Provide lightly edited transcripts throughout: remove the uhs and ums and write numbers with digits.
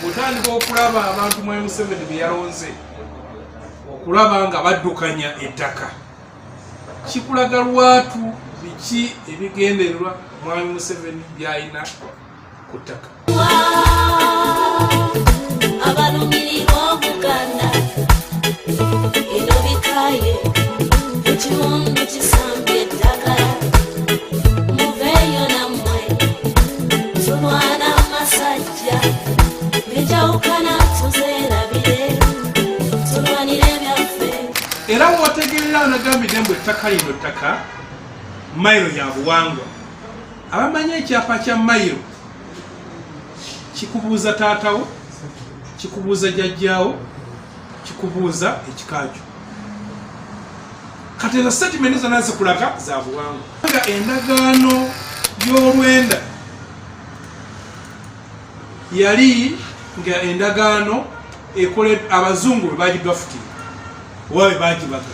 bw'otandika okulaba abantu Mwami Museveni bye yalonze okulaba nga baddukanya ettaka kikulaga lwatu biki ebigendererwa Mwami Museveni by'alina ku ttaka. Abalumirira Obuganda eno bikaye ekiwundu kisambye ettaka muveeyo nammwe tulwana amasajja bijawukana tuzeerabire tulwanire ebyaffe. Era wategeerera anagambidde mbu ettaka lino ttaka mayiro ya buwangwa. Abamanyi ekyapa kya mayiro kikubuuza taatawo, kikubuuza jjajjaawo, kikubuuza ekikaajo. Kati ezo statement zonna zikulaga za buwangwa. Nga endagaano y'olwenda yali nga endagaano ekole abazungu bwe bagidwafutira oba bwe bagibaga.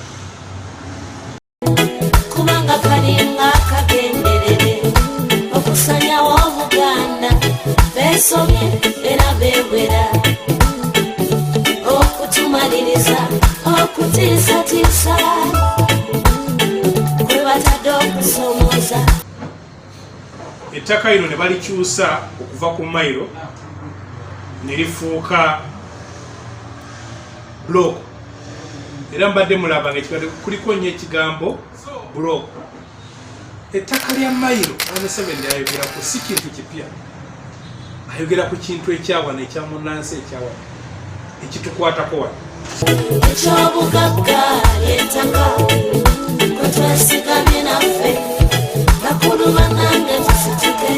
Kubanga kalinga kagenderere okusanyawo Obuganda beesobye era beewera okutumaliriza okutiisatiisa kwe batadde okusomooza. Ettaka lino ne balikyusa okuva ku mayiro ne lifuuka buloko. Era mbadde mulaba nga kuliko nnyo ekigambo buloko. Ettaka lya mayiro Mwami Museveni ayogerako si kintu kipya, ayogera ku kintu ekyawana ekya munnansi ekyawana ekitukwatako wano. Ekyobugagga ly'ettaka kwe twesigamye naffe bakulu bannange tusituke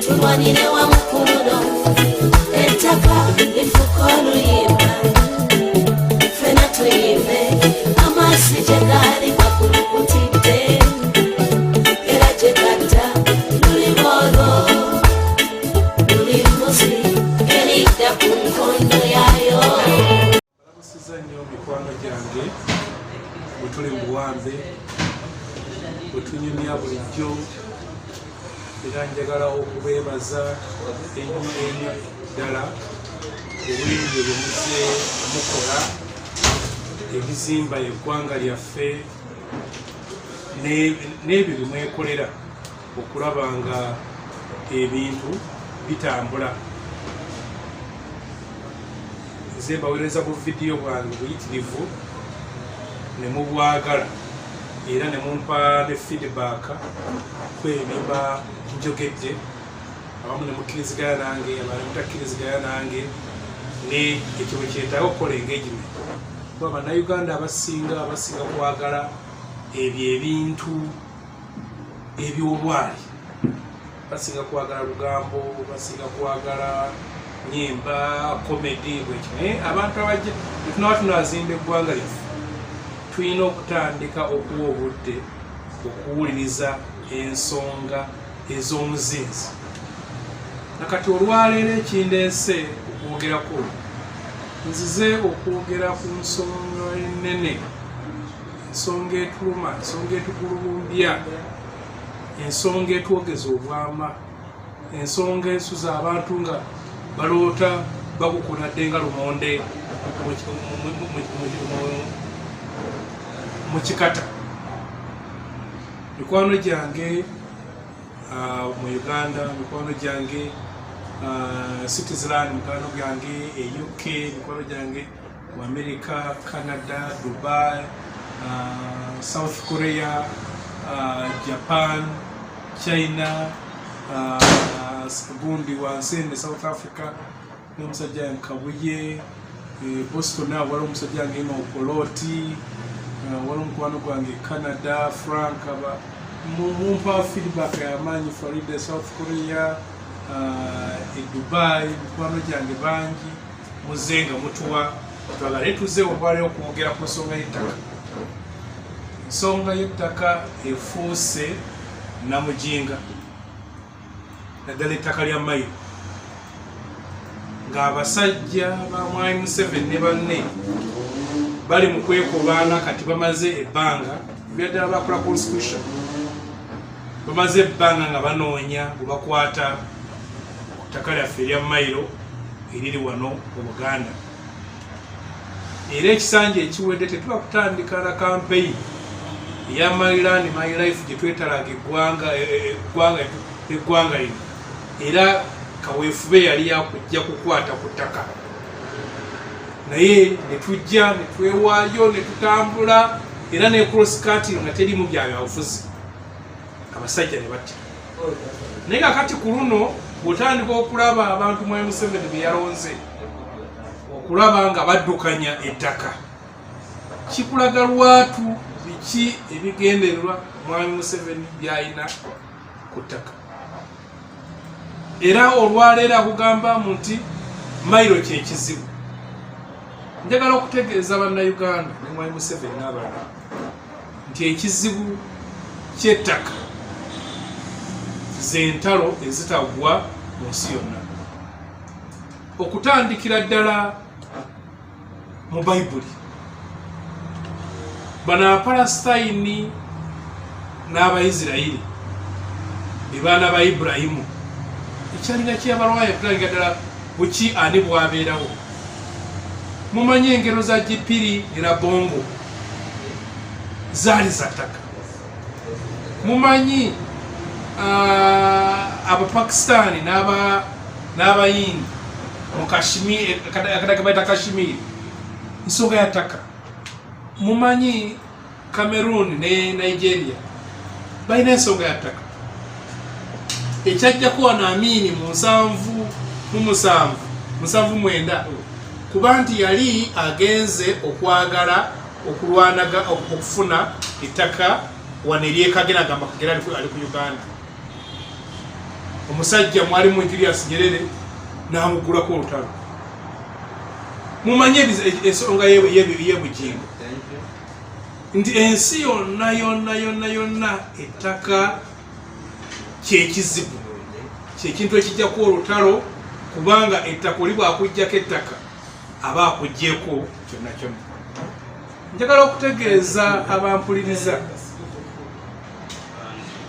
tulwanire wamu ku luno ettaka lifuka oluyimba ffena tuyimbe amazzi gye gaali gakulukutidde era gye gatta luliboolwo luli mbuzi eridda ku nkondo yaayo. Balamusiza nnyo mikwano gyange bwe tuli mu buwambe bwe tunyumya bulijjo, era njagala okubeebaza ennyo ddala obulungi bwe muze mukola ebizimba eggwanga lyaffe n'ebyo bye mwekolera okulaba nga ebintu bitambula. Nze mbaweereza bu vidiyo bwange buyitirivu ne mubwagala era ne mumpa ne feedback kwebimba njogedde, abamu ne mukkiriziganya nange, abalala mutakkiriziganya nange, ne ekyo bwe kyetaaga okukola engagement. Kuba bannayuganda abasinga kwagala ebyo ebintu eby'obwali, basinga kwagala lugambo, basinga kwagala nyimba, comedy bwekyo. Naye abantu abajja tunaba tunazimba eggwanga lyaffe tulina okutandika okuwa obudde okuwuliriza ensonga ez'omuzinzi. Nakati olwaleero ekindeese okwogerako, nzize okwogera ku nsonga ennene, ensonga etuluma, ensonga etugulubumbya, ensonga etwogeza obwama, ensonga esuza abantu nga baloota bakukunadde nga lumonde mu kikata. Mikwano gyange mu Uganda, mikwano gyange Citizen, mikwano gyange e UK, mikwano gyange mu America, Canada, Dubai, South Korea, Japan, China, gundi wansende South Africa, n'omusajja yange Kabuye, Boston awo waliwo omusajja yange Opoloti, waliwo mukwano gwange Canada, Frank, mumpa feedback y'amaanyi Florida, South Korea, Dubai, mikwano gyange bangi, muze nga mutuwa twagala tuze olwaleero okwogera ku nsonga y'ettaka. Ensonga y'ettaka efuuse namujinga, naddala ettaka lya mayiro, ng'abasajja ba Mwami Museveni ne banne bali mu kwekobaana kati bamaze ebbanga, byaddala bakola constitution, bamaze ebbanga nga banoonya bwe bakwata ku ttaka lyaffe erya mayiro eriri wano mu Buganda. Era ekisanja ekiwedde tetuba kutandika na campaign eya My Land My Life gye twetalaga eggwanga lino. Era kaweefube yali yakujja kukwata ku ttaka, naye ne tujja ne twewaayo ne tutambula, era ne cross cutting nga terimu byabufuzi, abasajja ne batta. Naye kakati ku luno bw'otandika okulaba abantu Mwami Museveni bye yalonze okulaba nga baddukanya ettaka, kikulaga lwatu biki ebigendererwa Mwami Museveni by'alina ku ttaka. Era olwaleero akugamba nti mayiro kyekizibu. Njagala okutegeeza bannayuganda ne Mwami Museveni n'abalala nti ekizibu ky'ettaka z'entalo ezitagwa mu nsi yonna, okutandikira ddala mu Bayibuli. Bano Abapalasitayini n'Abayisirayiri be baana ba Ibulayimu, ekyalinga kyabalwayo okutandika ddala buki ani bwabeerawo. Mumanyi engero za Jipiri era Bongo zaali za ttaka. Mumanyi Abapakistani n'Abayindi mu Kashmir, akataka baita Kashmir, nsonga ya ttaka. Mumanyi Cameroon ne Nigeria balina ensonga ya ttaka. Ekyajja kuwa Amini mu 779 kuba nti yali agenze okwagala okulwanaga okufuna ettaka wano eryekagera, agamba Kagera ali ku Uganda. Omusajja mwalimu Julius Nyerere n'amugulako olutalo. Mumanyi ensonga y'ebugingo nti ensi yonna ettaka kyekizibu, kyekintu ekijjako olutalo, kubanga ettaka oli bwakuggyako ettaka aba akuggyeko kyonna kyonna. Njagala okutegeeza abampuliriza,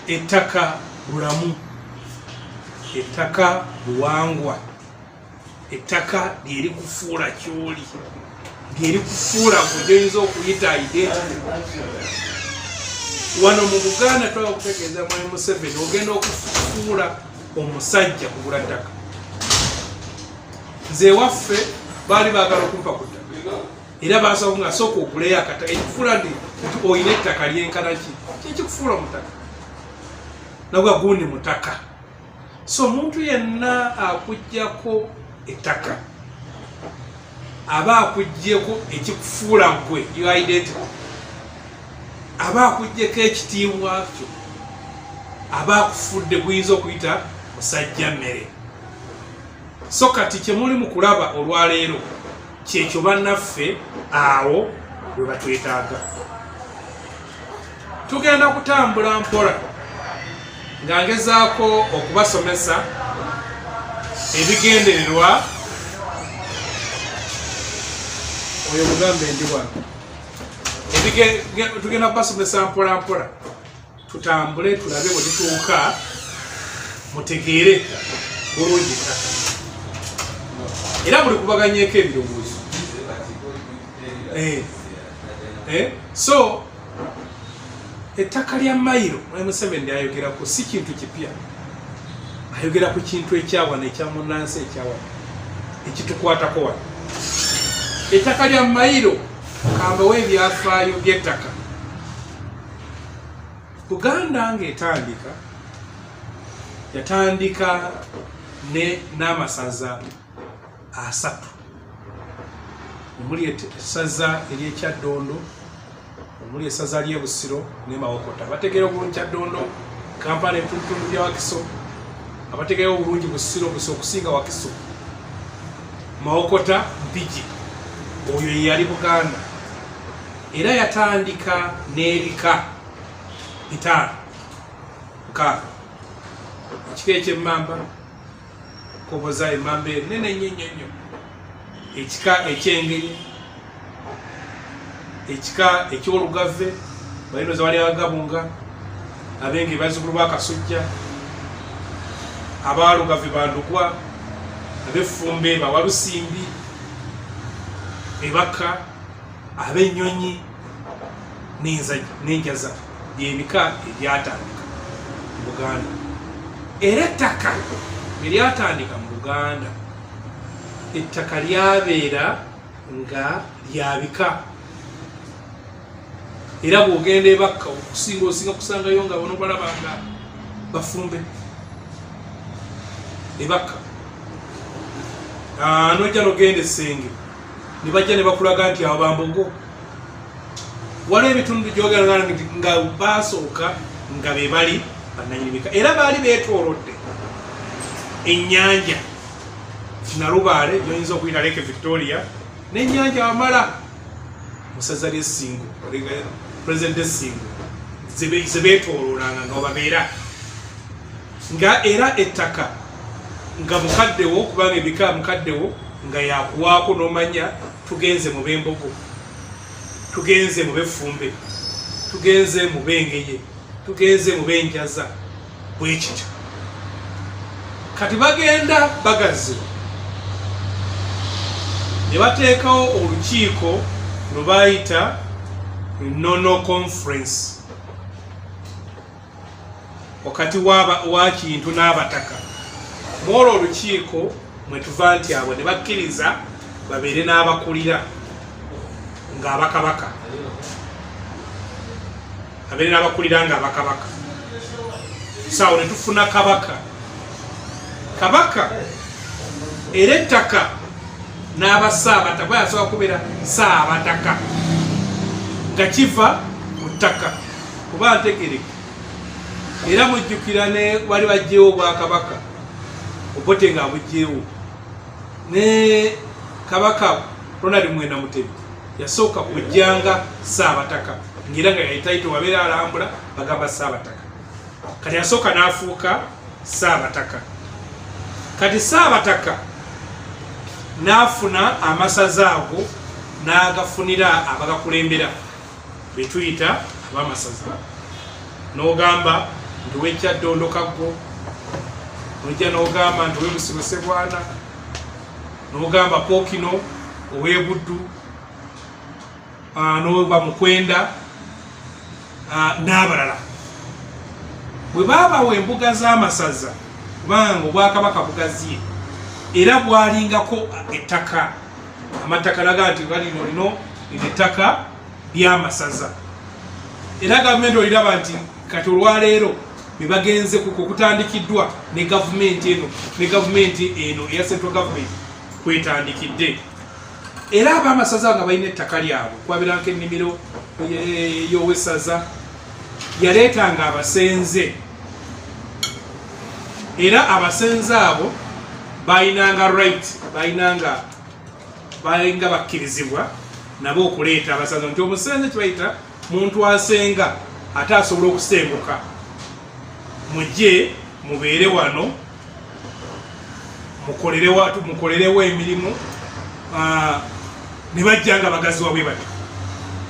ettaka bulamu, ettaka buwangwa, ettaka lyeri kufuula kyoli, lyeri kufuula gyoyinza okuyita identity. Wano mu Buganda twala okutegeeza Mwami Museveni ogenda okufuula omusajja kugula ttaka. Nze waffe baali baagala okumpa ku ttaka, era baasaba nga sooka okuleyo akataka ekikufuula nti oyina ettaka lyenkana ki, kyekikufuula mu ttaka nabwa gundi mu ttaka. So omuntu yenna akuggyako ettaka aba akuggyeko ekikufuula gwe your identity, aba akuggyeko ekitiibwa kyo, aba akufudde guyinza okuyita musajja mmere. So kati kyemuli mu kulaba olwaleero kyekyo bannaffe awo bwe batwetaaga. Tugenda kutambula mpola nga ngezaako okubasomesa ebigendererwa. Oyo mugambe ndi wano. Tugenda kubasomesa mpola mpola, tutambule tulabe bwe tutuuka mutegeere bulungi ttaka, era buli kubaganyeeko ebirowoozo. So ettaka lya mayiro Mwami Museveni ayogerako si kintu kipya, ayogera ku kintu ekyawano ekyamunansi ekyawano ekitukwatako wano. Ettaka lya mayiro kambawo ebyafaayo by'ettaka. Buganda ng'etandika yatandika n'amasaza 3 omuli essaza ery'Ekyaddondo, omuli essaza ly'e Busiro ne Mawokota. Bategeera obulungi Kyaddondo, Kampala, ebitundu bya Wakiso. Abategeera obulungi Busiro okusinga Wakiso. Mawokota Mpigi, oyo yali Buganda. Era yatandika n'ebika 5 ekika eky'Emmamba, Koboza Emmamba enene nnyo, ekika eky'Engeri, ekika eky'Olugave, balinoza wali Abagabunga, Abenge bazzukulu ba Kasujja, Abalugave Bandugwa, ab'effumbe bawalusimbi ebaka ab'ennyonyi n'enjaza byebika ebyatandika mu Buganda era ettaka eryatandika mu Buganda ettaka lyabeera nga lyabika era bw'ogenda ebakka osinga kusangayo nga bono balabanga bafumbe ebakka nojja nogenda Essenge ne bajja ne bakulaga nti abo Bambogo waliwo ebitundu gyogera nga basooka nga be bali bannanyini bika era baali beetoolodde ennyanja Nalubaale gyoyinza okuyita Lake Victoria n'ennyanja Wamala musaza ly'Essingo President Essingo zebeetooloolanga nga babeera nga era ettaka nga mukaddewo kubanga ebika mukaddewo nga yakuwaako n'omanya tugenze mu b'Embogo tugenze mu b'Effumbe tugenze mu b'Engeye tugenze mu b'Enjaza bwe kityo kati bagenda bagaziwa ne bateekawo olukiiko lwe bayita Nono Conference wakati wa Kintu n'Abataka mwolwo olukiiko mwe tuva nti abo ne bakkiriza babeere n'abakulira ng'abakabaka babeere n'abakulira ng'abakabaka sawo ne tufuna kabaka era ettaka n'abasaabataka bayasooka kubeera saabataka nga kiva mu ttaka kuba ntegereke era mujjukira ne wali bajjeewo Obwakabaka Obote nga bujjeewo ne kabaka Ronald Mwenda Mutebi yasooka kujjanga saabataka ng'era nga yayitaito wabeera alambula bagamba saabataka kati yasooka n'afuuka saabataka kati saabataka n'afuna amasaza ago n'agafunira abagakulembera betuyita abamasaza n'ogamba nti w'Ekyadondokaggo nojja n'ogamba nti ow'Ebusiru Ssebwana n'ogamba Pookino ow'Ebuddu n'oba Mukwenda n'abalala bwe baabawa embuga z'amasaza kubanga Obwakabaka bugaziye era bwalingako ettaka amataka laga nti balino lino ettaka ly'amasaza era gavumenti oliraba nti kati olwaleero bebagenze kukutandikiddwa ne gavumenti eno eya central government kwetandikidde era ab'amasaza nga balina ettaka lyabwe kwabeeranko ennimiro y'owessaza yaleetanga abasenze era abasenze abo balinanga right balinanga bakkirizibwa nabo okuleeta abasaza nti omusenze kibayita muntu asenga ate asobola okusenguka mujje mubeere wano mukolerewo emirimu ne bajja nga bagaziwa bwe bati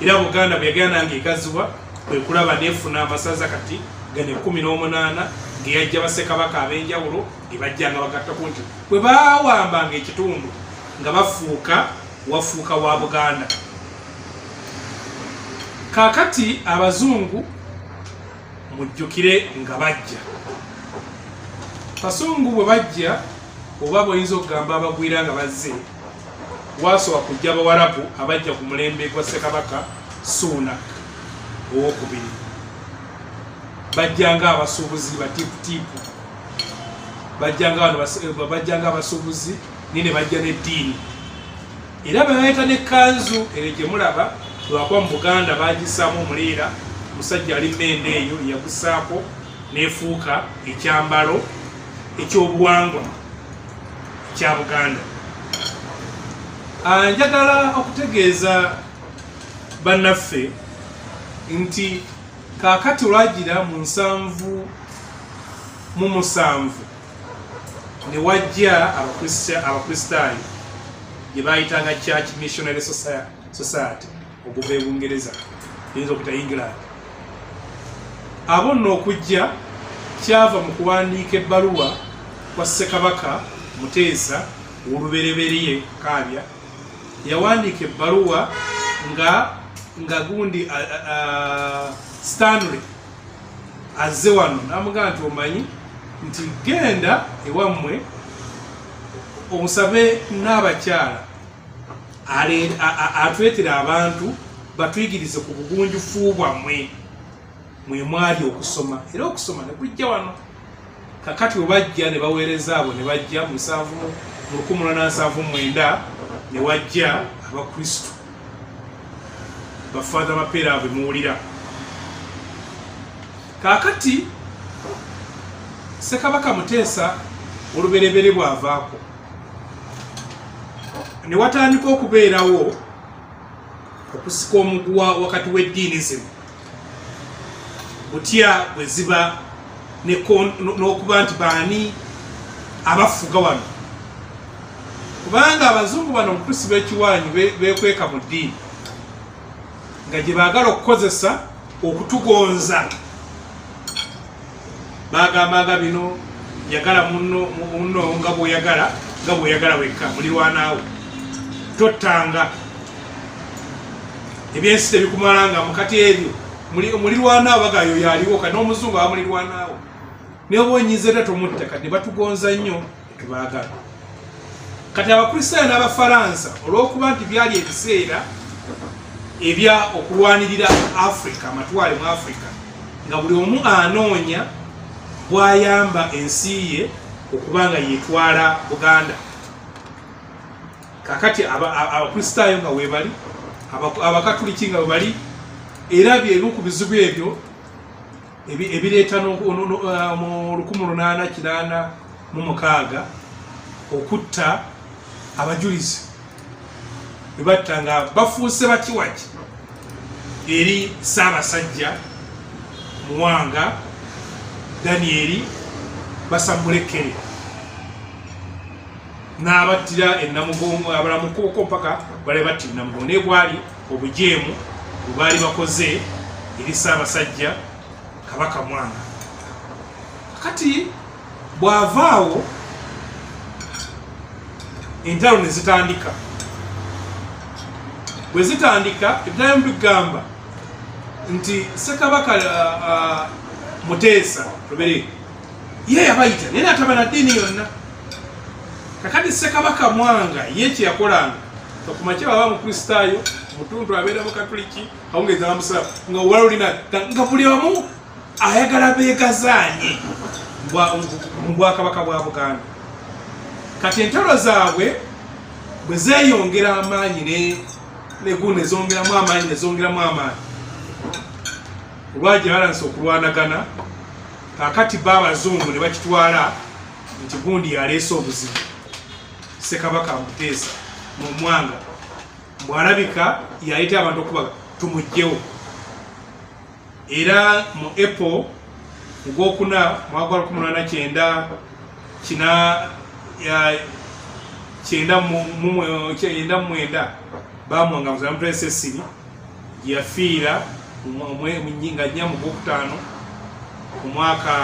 era Buganda bwe yagenda nga egaziwa kwe kulaba neefuna amasaza kati gane 18 ngeyajja bassekabaka ab'enjawulo gebajjanga bagattako nti bwe baawambanga ekitundu nga wafuuka wa Buganda. Kaakati abazungu mujjukire nga bajja Kasungu bwe bajja oba bw'oyinza okugamba abagwira nga bazze waasobola kujja Abawarabu abajja ku mulembe gwa Ssekabaka Ssuuna owokubiri bajjanga abasuubuzi batiiputiipu bajjanga abasuubuzi nine bajja n'eddiini era bebayita n'ekkanzu ero gye mulaba lwakuba mu Buganda bagisaamu omuleera musajja ali mmende eyo yagusaako n'efuuka ekyambalo ekyobuwangwa ekya Buganda. Njagala okutegeeza bannaffe nti kaakati olwagira mu 7 ne wajja abakristaayo gye bayitanga Church Missionary Society okuva e Bungereza eyinza okuyita England. Abo nno okujja kyava mu kuwandiika ebbaluwa kwa Ssekabaka Muteesa olubereberye Kaabya yawandiika ebbaluwa nga gundi Stanley azze wano n'amugamba nti omanyi nti genda ewammwe omusabe n'abakyala atwetera abantu batuyigirize ku bugunjufu bwammwe mwe mwali okusoma era okusoma ne kujja wano kakati webajja ne baweereza abo ne bajja mu 1879 ne wajja abakristo bafaada mapeera abwe muwulira kakati Ssekabaka Muteesa oluberebere bwavaako ne watandika okubeerawo okusika omuguwa wakati w'eddiini zino butya bwe ziba n'okuba nti baani abafuga wano kubanga abazungu bano omukrisi b'ekiwaanyi beekweka mu ddiini nga gye baagala okukozesa okutugonza bagambanga bino yagala munno nga bw'oyagala wekka mulirwanaawo tottanga ebyensi tebikumalanga mukati ebyo mulirwanaawo bagayo yaliwo kati n'omuzungu aba mulirwanaawo naye oba onyiza era tomutta kati ne batugonza nnyo tebaagala kati abakristaayo n'abafalansa olw'okuba nti byali ebiseera ebya okulwanirira Africa amatwale mu Africa nga buli omu anoonya bwayamba ensi ye okubanga yetwala Buganda kakati abakristaayo nga webali abakatuliki nga webali era byebimu ku bizibu ebyo ebireeta mu 1886 okutta abajulizi bebatta nga bafuuse bakiwaki eri Ssaabasajja Muwanga Danieli Basamulekere n'abattira ennamugongo abalamukuko mpaka bale battira ennamugongo naye gwali obujeemu bwe baali bakoze eri Ssaabasajja Kabaka Mwanga kati bw'avaawo entalo ne zitandika bwe zitandika ebitayo mbigamba nti Ssekabaka Muteesa Lubere ye yabayita naye n'ataba na ddiini yonna kakati Ssekabaka Mwanga ye kye yakolanga okumakya baba mukristaayo mutuntu abeera mukatuliki awongeza bamusiraamu nga wala olina nga buli omu ayagala beegazaanye mu Bwakabaka bwa Buganda kati entalo zaabwe bwe zeeyongera amaanyi negundi nezongeramu amaanyi olwajja balansa okulwanagana kakati b'abazungu ne bakitwala nti gundi yaleese obuzibu Ssekabaka Muteesa mu Mwanga bw'alabika yayita abantu okubaga tumugjewo era mu April mu Gwokuna mwaka 1899 bamwanga Muzira Mutesa Essiri yafiira nga nnya mu Gwokutaano mu mwaka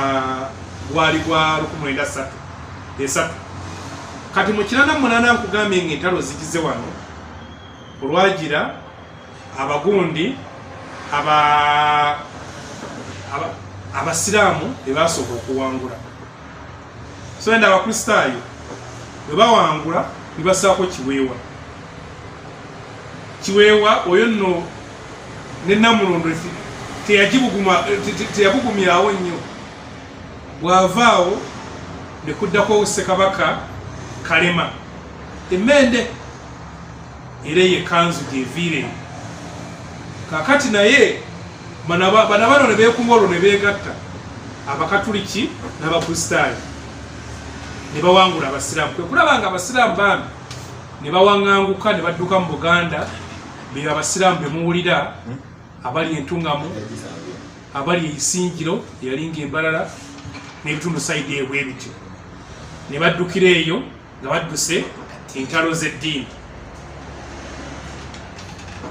gwali gwa 1903 kati mu 1888 nkugambye ng'entalo zigize wano olwagira abagundi abasiraamu bebasooka okuwangula so enda abakristaayo bwe bawangula ne basaako kiweewa oyo nno ne Namulondo teyabugumyawo nnyo bw'avaawo ne kuddako Ssekabaka Kalema emmende era ye kanzu gyeviire kakati naye bano ne beekunga olwo ne beegatta abakatuliki n'abakristaayo ne bawangula abasiraamu kwe kulaba nga abasiraamu bambi ne bawaŋŋanguka ne badduka mu Buganda be abasiraamu be muwulira abali entungamu abali eisingiro yalinga embalala n'ebitundu sayidi ebwe bityo ne baddukira eyo nga badduse entalo z'eddiini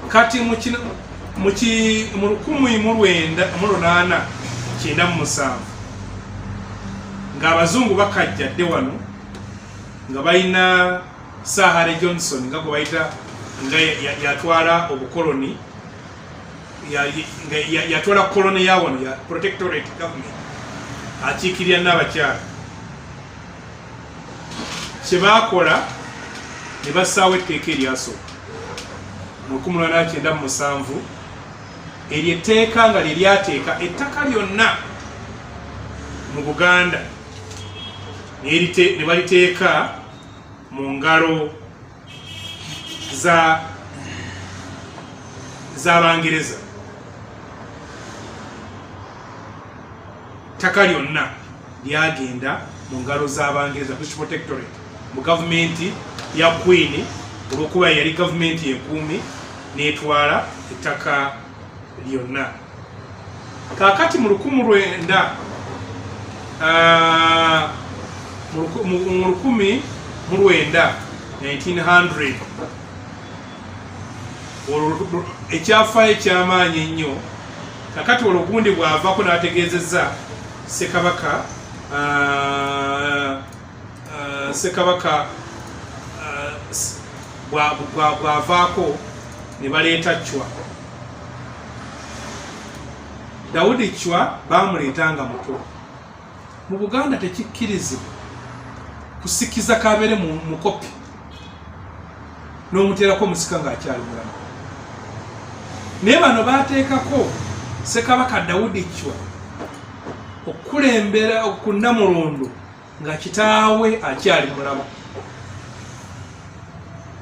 kati mu 1897 ng'abazungu bakajjadde wano nga balina Sir Harry Johnson nga gwe bayita nga yatwala obukoloni yatwala koloni ya wano ya protectorate government akiikirira n'abakyala kye baakola ne bassaawo etteeka eryasooka mu 1897 eryo etteeka nga liryateeka ettaka lyonna mu Buganda ne baliteeka mu ngalo z'Abangereza. Ettaka lyonna lyagenda mu ngalo z'Abangereza, British Protectorate, mu gavumenti ya Queen, olw'okuba yali gavumenti enkuumi n'etwala ettaka lyonna. Kaakati mu 1900 ekyafaayo ekyamaanyi ennyo kakati olwo gundi bw'avaako n'ategeezezza Ssekabaka bw'avaako ne baleeta Chwa. Daudi Chwa baamuleetanga muto. Mu Buganda tekikkirizibwa kusikiza kabeere mu mukopi n'omuteerako omusika ng'akyali mulamu. Naye bano baateekako Ssekabaka Daudi Chwa okulembera okunnamulondo nga kitaawe akyali mulamu.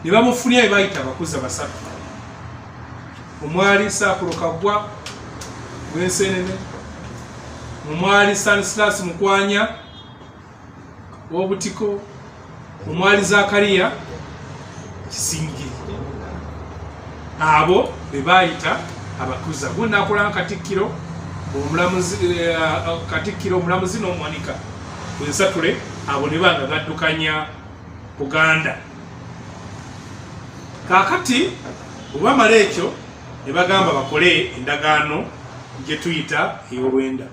Ne bamufunira bye bayita abakuza basatu. Omwali Sakulo Kaggwa w'Ensenene, omwali Stanislas Mukwanya w'Obutiko, omwali Zakariya Kisingiri. Abo be bayita abakuza. Gundi akola Katikkiro omulamuzi n'omuwanika w'ensatule, abo ne banga gaddukanya Buganda. Kaakati olwamala ekyo ne bagamba bakole endagaano gye tuyita ey'Olwenda.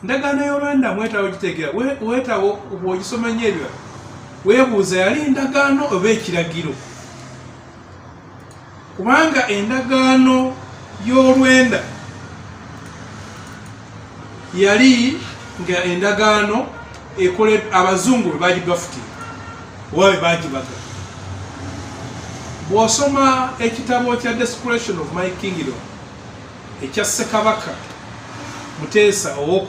Endagaano y'Olwenda mwetaawo gitegeera, weetaawo bw'ogisoma nnyo ebyo weebuuza yali endagaano oba ekiragiro. Kubanga endagaano y'Olwenda yali nga endagaano ekole abazungu bwe bagibafutira oba bwe bagibaga. Bw'osoma ekitabo kya Desecration of My Kingdom ekya Ssekabaka Muteesa II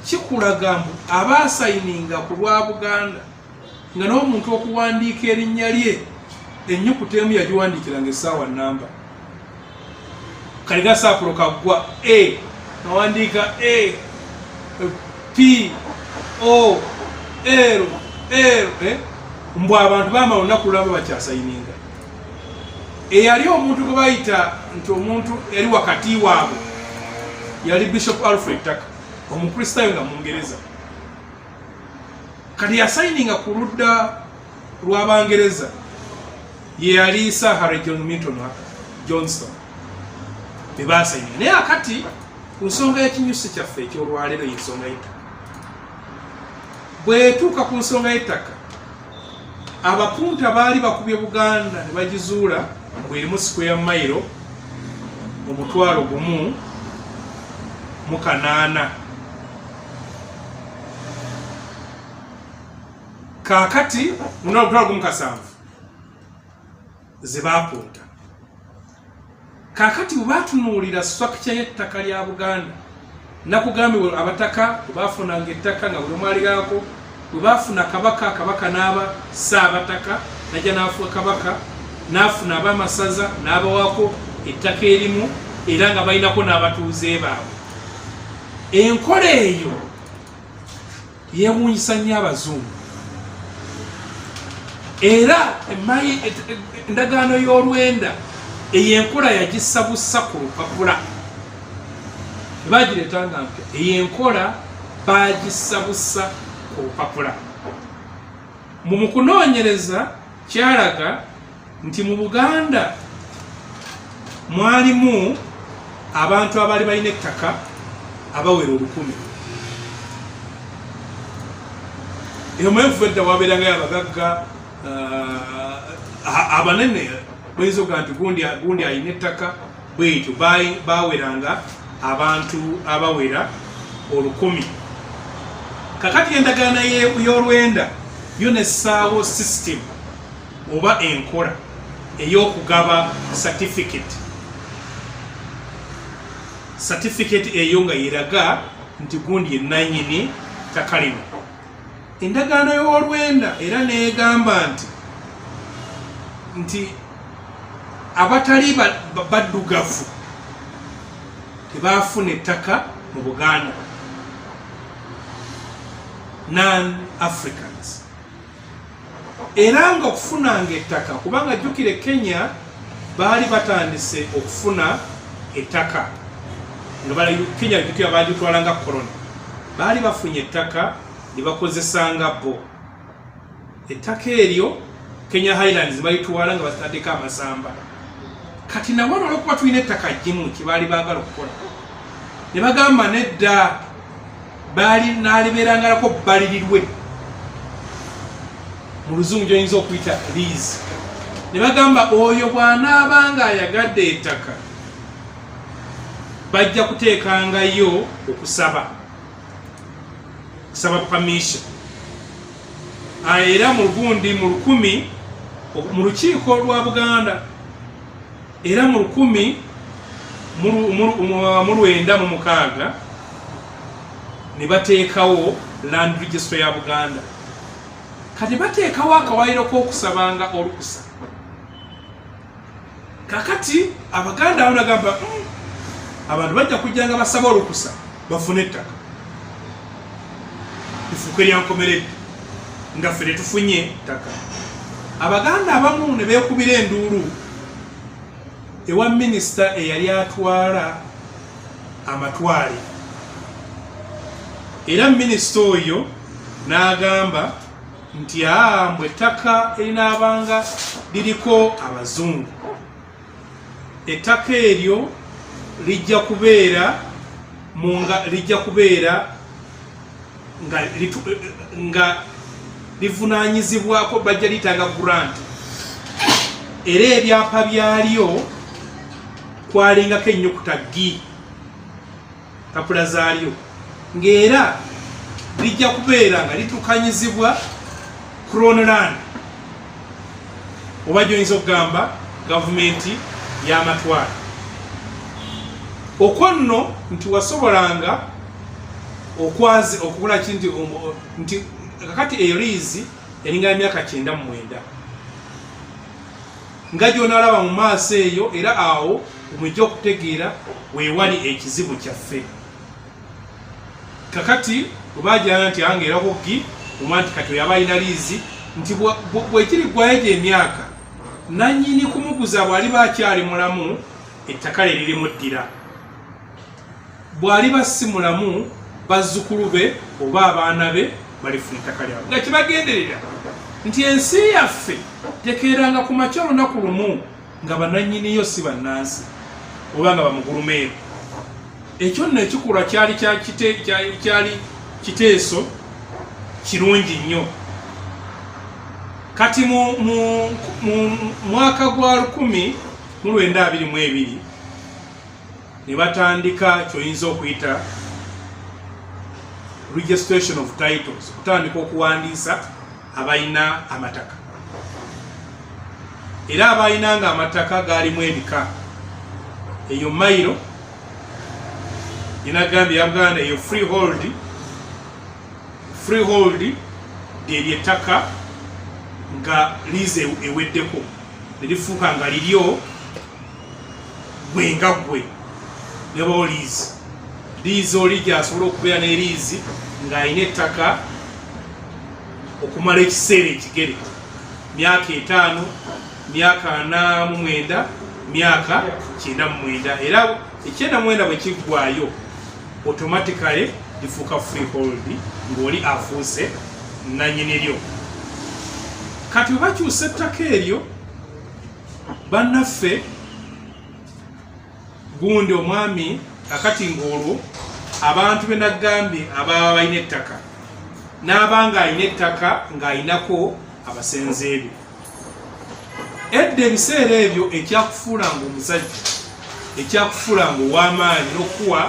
kikulaga mbu abaasayininga ku lwa Buganda nga n'omuntu okuwandiika erinnya lye ennyukuta emu yagiwandiikiranga essaawa nnamba. Kaliga Sakulo Kaggwa A nawandiika A P O L L mbw abantu baama olunaku lwabo bakyasayininga. Eyali omuntu gwe bayita nti omuntu eri wakati waabwe yali Bishop Alfred Tucker, omukristaayo nga Mungereza. Kati yasayininga ku ludda lw'Abangereza ye yali Sir Harry Johnston be baasayininga. Naye akati ku nsonga y'ekinyusi kyaffe eky'olwaleero y'ensonga y'ettaka, bw'etuuka ku nsonga y'ettaka abapunta baali bakubye Buganda ne bagizuula bw'erimu square mile 1,800. Kaakati 1,700 ze baapunta. Kaakati bwe baatunuulira structure y'ettaka lya Buganda nakugambye abataka bwe baafunanga ettaka nga buli mwaligaako bwe baafuna kabaka n'aba Ssaabataka najja n'afuuka kabaka n'afuna ab'amasaza n'abawaako ettaka erimu era nga balinako n'abatuuze baabwe. Enkola eyo yeewuunyisa nnyo Abazungu era endagaano y'Olwenda eyo enkola yagissa bussa ku lupapula. Tebagireetanga mpya, eyo enkola baagissa bussa ku lupapula. Mu kunoonyereza kyalaga nti mu Buganda mwalimu abantu abaali balina ettaka abawera 1,000. Eyo mwenvu edda wabeerangayo abagagga abanene bayinza okuga nti gundi alina ettaka bwetyo baweranga abantu abawera 100. kakati endagaano y'olwenda yo nessaawo system oba enkola ey'okugaba certificate eyo nga yeraga nti gundi yenanyini ttaka lino. endagaano y'olwenda era neegamba nti abatali baddugavu tebaafuna ettaka mu Buganda, non-Africans. era nga okufunanga ettaka kubanga jjukire Kenya baali batandise okufuna ettaka nga Kenya jjukira baagitwalanga koloni, baali bafunye ettaka ne bakozesanga bo. ettaka eryo Kenya Highlands balituwala nga bataddeko amasamba. kati nabo olw'okuba tulina ettaka ggimu kye baali baagala okukola ne bagamba nedda baali naalibeerangalako balirirwe mu luzungu gyoyinza okuyita lease. ne bagamba oyo bw'anaabanga ayagadde ettaka bajja kuteekangayo okusaba permission. era mu gundi mu 10 mu lukiiko lwa Buganda era mu 1996 ne bateekawo land register ya Buganda. kati bateekawo akawaayiro k'okusabanga olukusa. kakati Abaganda awo nagamba abantu bajja kujjanga basaba olukusa bafune ettaka lifuuke lyankomeredde nga ffe tetufunye ettaka. Abaganda abamu ne beekubira enduulu ewa minisita eyali atwala amatwale, era minisita oyo n'agamba nti mbwe ettaka erinaabanga liriko abazungu, ettaka eryo lijja kubeera nga livunaanyizibwako, bajja litanga grant. era ebyapa byalyo kwalingako ennyukuta G kapula zaalyo, ng'era lijja kubeera nga litukanyizibwa Crown Land oba gyoyinza okugamba gavumenti y'amatwale. okwo nno nti wasobolanga okugula nti kakati eyo liizi eringa emyaka 99 nga gy'onaalaba mu maaso eyo, era awo omujja okutegeera weewali ekizibu kyaffe. kakati bwebajjana nti angeerako G omwa nti kati oyaba alina liizi nti bwekiri ggwayo gy'emyaka nannyini kumuguza bw'aliba akyali mulamu ettaka lye lirimu ddira, bw'aliba si mulamu bazzukulu be oba abaana be balifuna ettaka lyabwe. nga kibagenderera nti ensi yaffe tekeeranga ku makya olunaku lumu nga banannyiniyo si bannansi oba nga bamugulumeeru. ekyo nno ekikolwa kyali kiteeso kirungi nnyo. kati mu mwaka gwa 1922 ne batandika kyoyinza okuyita registration of titles, kutandika okuwandiisa abalina amataka. era abalinanga amataka gaalimu ebika. eyo mayiro inagambye ya Buganda eyo freehold ly'ettaka nga liize eweddeko nerifuuka nga liryo gwe nga gwe nebo liizi oli gyasobola okubeera n'eriizi ng'alina ettaka okumala ekiseera ekigere, myaka 5, myaka 49, myaka 99. era 99 bwe kiggwaayo automatically lifuuka freehold ng'oli afuuse nannyini ryo. kati bwe bakyusa ettaka eryo bannaffe gundi omwami kakati ng'olwo abantu be nagambye ababa balina ettaka n'abanga alina ettaka ng'alinako abasenze ebyo. Edda ebiseera ebyo ekyakufuulanga omusajja, ekyakufuulanga ow'amaanyi n'okuwa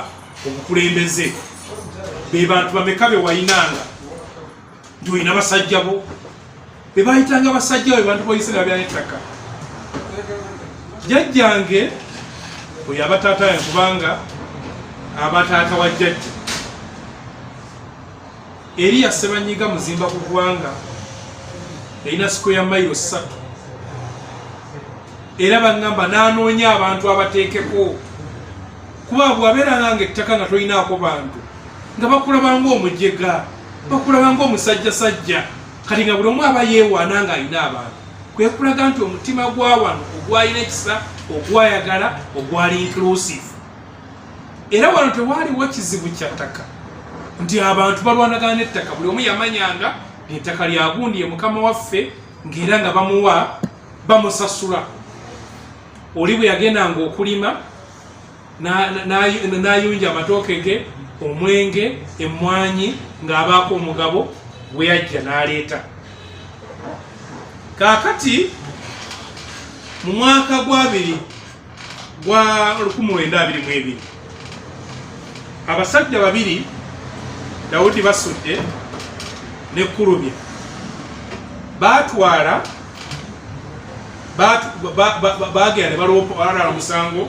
obukulembeze, be bantu bameka be wayinanga nti olina basajja bo? Be bayitanga basajja be bantu boyise nga byanettaka. Jjajjange oyo abataata we kubanga abataata wa jjajja Eriya Ssebanyiga muzimba ku ggwanga erina square mile 3 era baŋŋamba n'anoonya abantu abateekeko kuba bw'abeeranga ng'ettaka nga tolinaako bantu nga bakulabanga omujjega, bakulabanga omusajjasajja, kati nga buli omu aba yeewaana ng'alina abantu. Kwe kulaga nti omutima gwa wano ogwalina ekisa, ogwayagala, ogwali inclusive. Era wano tewaaliwo kizibu kya ttaka nti abantu balwanagana n'ettaka, buli omu yamanyanga ettaka lya gundi ye mukama waffe, ng'era nga bamuwa bamusasula. Oli bwe yagendanga okulima n'ayunja amatooke ge, omwenge, emmwanyi, ng'abaako omugabo bwe yajja n'aleeta. Kaakati mu mwaka gwa 1922 abasajja babiri Dawudi basudde ne Kulubya baatwala bagenda ne balala musango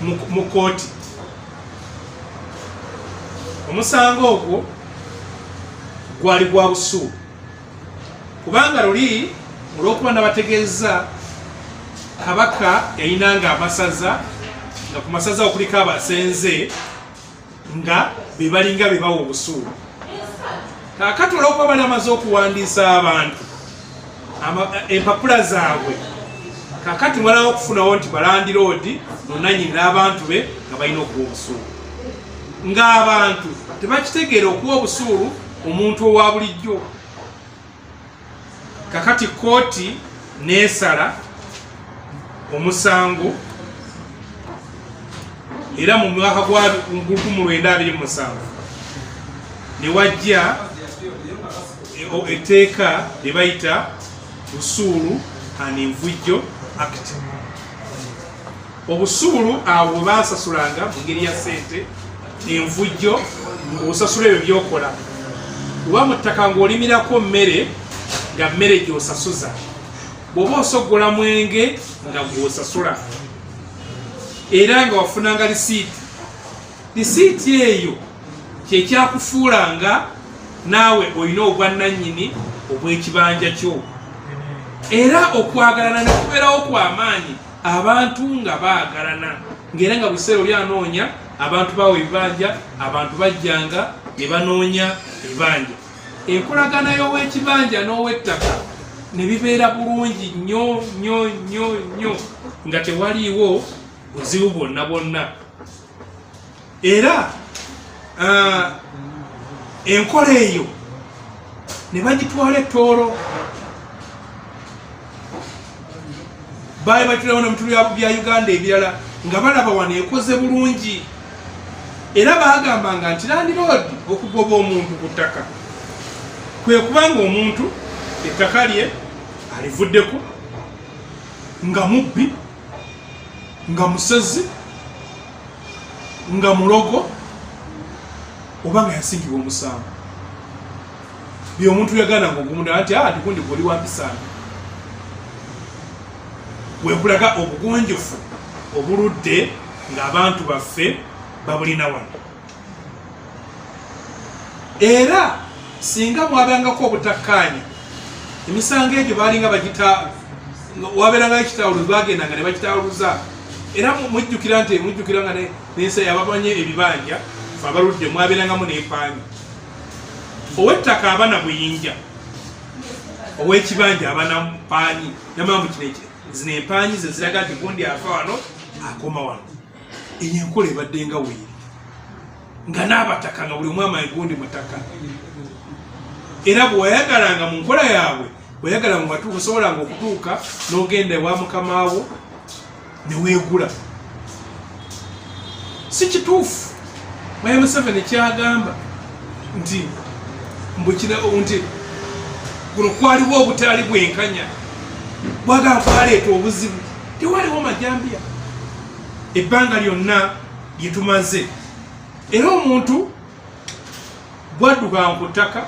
mu kooti. Omusango ogwo gwali gwa busuulu kubanga luli olw'okuba nabategeeza kabaka yayinanga amasaza, nga ku masaza okuliko abasenze nga bebalinga bebawa obusuulu. Kaakati olw'okuba bali amaze okuwandiisa abantu empapula zaabwe, kaakati mwalawo okufunawo nti balandiroodi nonanyinira abantu be nga balina okuwa obusuulu, ng'abantu tebakitegeera okuwa obusuulu omuntu owa bulijjo. Kakati kooti neesala omusango era mu mwaka gwa 1927 ne wajja etteeka lye bayita Busuulu and Envujjo Act. Obusuulu awo bwe basasulanga mu ngeri ya ssente, envujjo ng'osasula ebyo byokola. Oba mu ttaka ng'olimirako mmere nga mmere gy'osasuza, bw'oba osoggola mwenge nga gw'osasula, era nga wafunanga lisiiti. Lisiiti eyo kyekyakufuulanga naawe olina obwannannyini obw'ekibanja kyo. Era okwagalana ne kubeerawo kw'amaanyi, abantu nga baagalana, ng'era nga buseera oli anoonya abantu bawe ebibanja, abantu bajjanga ne banoonya ebibanja. Enkolagana y'ow'ekibanja n'ow'ettaka ne bibeera bulungi nnyo nnyo nnyo nnyo, nga tewaliiwo buzibu bwonna bwonna. Era enkola eyo ne bagitwala ettoolo, baali batulawo n'ebintu bya Uganda ebirala nga balaba wano ekoze bulungi. Era baagambanga nti landiroodi okugoba omuntu ku ttaka kwe kubanga omuntu ettaka lye alivuddeko nga mubbi, nga musezi, nga mulogo, oba nga yasimbibwa omusango. Bye omuntu yagana ng'ogumunda nti tikundi gwoli wampisaana. Wekulaga obugonjofu obuludde ng'abantu baffe babulina wano. Era singa mwabangako obutakkaanya, emisango egyo baalinga wabeeranga ekitawuluzi bagendanga ne bakitawuluza. Era mujjukira nga n'ensi abamanye ebibanja fe abaludde mwabeerangamu n'empaanyi. Ow'ettaka abana buyinja, ow'ekibanja abana mpaanyi. Namambu kineke zino empaanyi ze ziraga nti gundi afa wano akoma wano. Eyo enkola ebadde nga weeri, nga n'abataka nga buli omu amaye gundi mu ttaka. Era bwe wayagalanga mu nkola yaabwe, weyagalanga nga osobolanga okutuuka n'ogenda ewa mukama wo ne weegula. Si kituufu Museveni kyagamba nti guno kwaliwo obutali bwenkanya bwagala kwaleeta obuzibu tewaliwo majambya ebbanga lyonna lyetumaze era omuntu bwadduka ku ttaka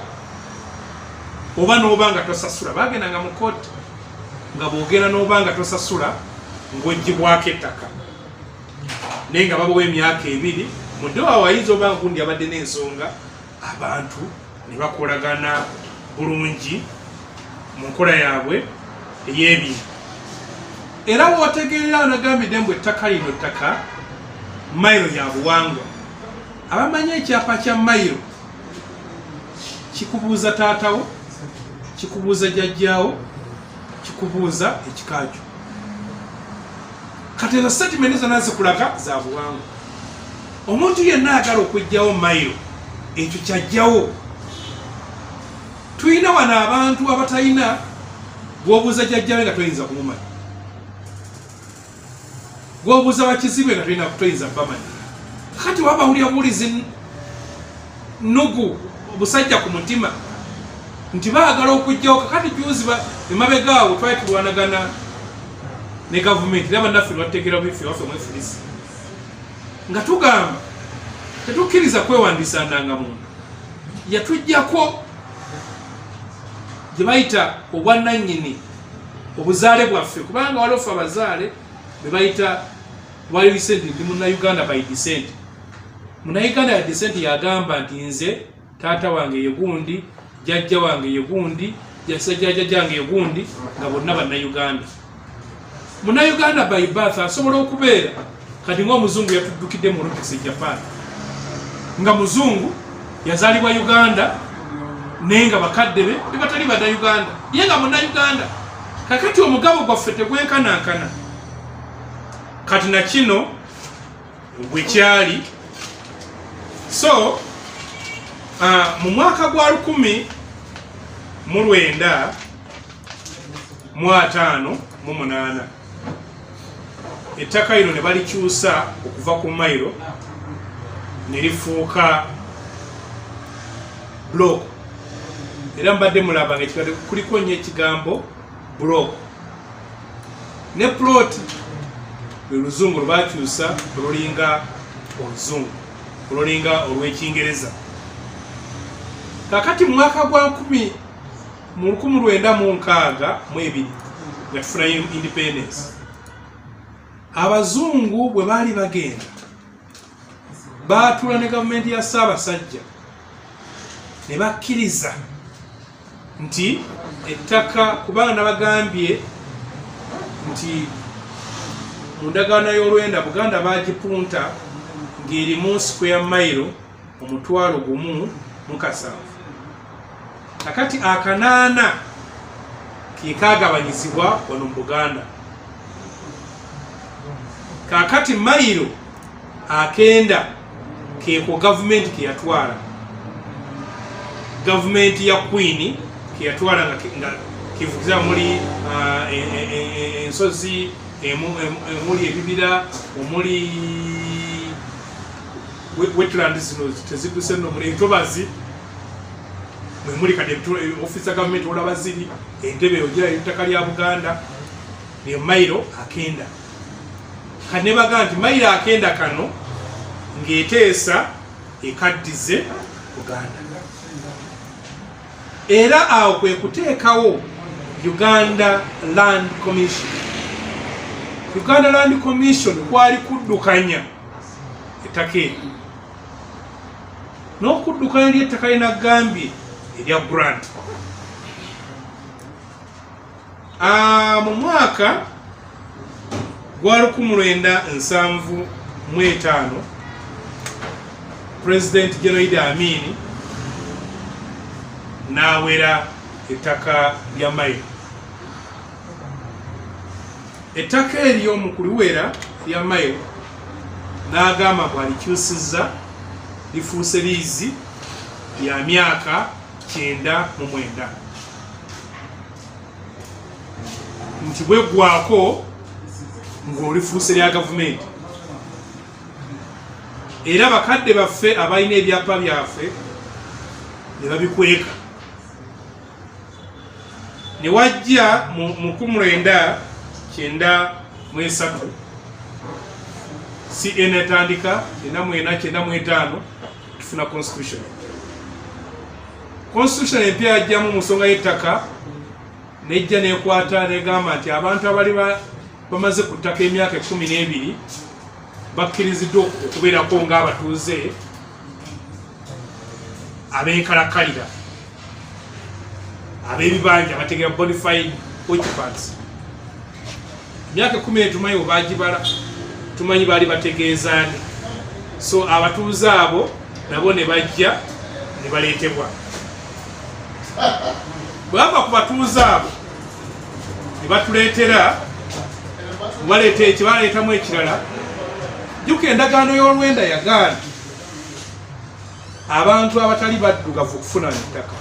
oba n'oba nga tosasula bagendanga mu kooti nga bwogenda n'oba nga tosasula ng'oggyibwako ettaka naye nga babawo emyaka 2 mu ddewa wayinza oba nga gundi abadde n'ensonga abantu ne bakolagana bulungi mu nkola yaabwe ey'ebintu era wootegeerera nagambidde mbu ettaka lino ttaka mayiro ya buwangwa abamanyi ekyapa kya mayiro kikubuuza taatawo kikubuuza jjajjaawo kikubuuza ekikaajo kati ezo statement zonna zikulaga za buwangwa omuntu yenna ayagala okugyawo mayiro ekyo kyajjawo tulina wano abantu abatalina gwobuuza jjajjawe nga toyinza kumumanyi gwobuuza bakizibe nga toyinza bamanyi kati wabawulira bulizi nugu obusajja ku mutima nti baagala okugjawo kakati juzi emabegaawo twali tulwanagana ne gavumenti era bannaffe bategeera bife waffe mwefulisi nga tugamba tetukkiriza kwewandiisa ndangamuntu yatujjako gye bayita obwannannyini obuzaale bwaffe kubanga waliwo ffe abazaale be bayita wali descent ndi munnauganda by descent munnauganda ya descent yagamba nti nze taata wange ye gundi jjajja wange ye gundi jjajja wange ye gundi nga bonna bannauganda munnauganda by birth asobola okubeera kati ng'omuzungu yatuddukidde mu Olympics Japan nga muzungu yazaalibwa Uganda naye nga bakadde be batali bannauganda ye nga munnauganda kakati omugabo gwaffe tegwenkanankana kati na kino bwekyali so mu mwaka gwa 1958 ettaka lino ne balikyusa okuva ku mayiro ne lifuuka block era mbadde mulaba nga kuliko nnyo ekigambo block ne plot lwe luzungu lwebakyusa olulinga oluzungu olulinga olw'ekingereza kakati mu mwaka gwa 1962 nga tufuna independence abazungu bwe baali bagenda baatula ne gavumenti ya Ssaabasajja ne bakkiriza nti ettaka kubanga nabagambye nti mu ndagaano y'olwenda Buganda bagipunta ng'erimu square mile 1,007 kakati akanaana ke kaagabanyizibwa wano mu Buganda kakati mayiro akenda keko gavumenti ke yatwala gavumenti ya Queen ke yatwala nga kivugiza muri ensozi emuli ebibira omuli wetlands zino teziduse no muri entobazi mwemuli kade office ya gavumenti olaba ziri entebe ogira ettaka lya Buganda ne mayiro akenda kane baga nti mayiro akenda kano ng'eteesa ekaddize Buganda era awo kwe kuteekawo Uganda Land Commission. Uganda Land Commission kwali kuddukanya ettaka eryo n'okuddukanya ly'ettaka linagambye erya grant. Mu mwaka gwa 1975 President General Idi Amin n'awera ettaka lya mayiro. Ettaka eryo mu kuliwera lya mayiro n'agamba bw'alikyusizza lifuuse liizi lya myaka 99 nti bweggwako ng'olifuuse lya gavumenti. Era bakadde baffe abalina ebyapa byaffe ne babikweka ne wajja mu 1993 CN etandika 1995 tufuna constitution empya yajjamu mu nsonga y'ettaka nejja nekwata negamba nti abantu abali bamaze ku ttaka emyaka 12 bakkiriziddwa okubeerako ng'abatuuze ab'enkalakalira ab'ebibanja bategera bonafide occupants. Emyaka 10 tumanyi obagibala tumanyi baali bategeezaani, so abatuuze abo nabo ne bajja ne baleetebwa. Bwava ku batuuze abo ne batuleetera ekibaleetamu ekirala. Jjuka endagaano y'olwenda yagaana abantu abatali baddugavu okufuna ettaka.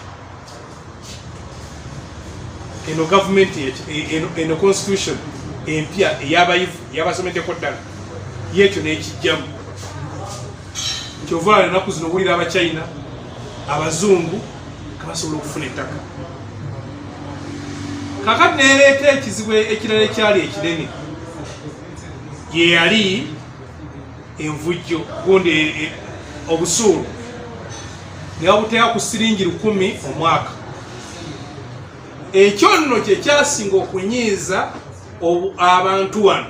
Eno gavumenti eno constitution empya ey'abayivu eyabasomeddeko ddala yekyo n'ekijjamu. Kyova ennaku zino owulira abachina abazungu nga basobola okufuna ettaka. Kakati neereeta ekizibu ekirala ekyali ekinene ye yali envujjo gundi obusuulu ne babuteeka ku siringi 10 omwaka. Ekyo nno kye kyasinga okunyiiza abantu wano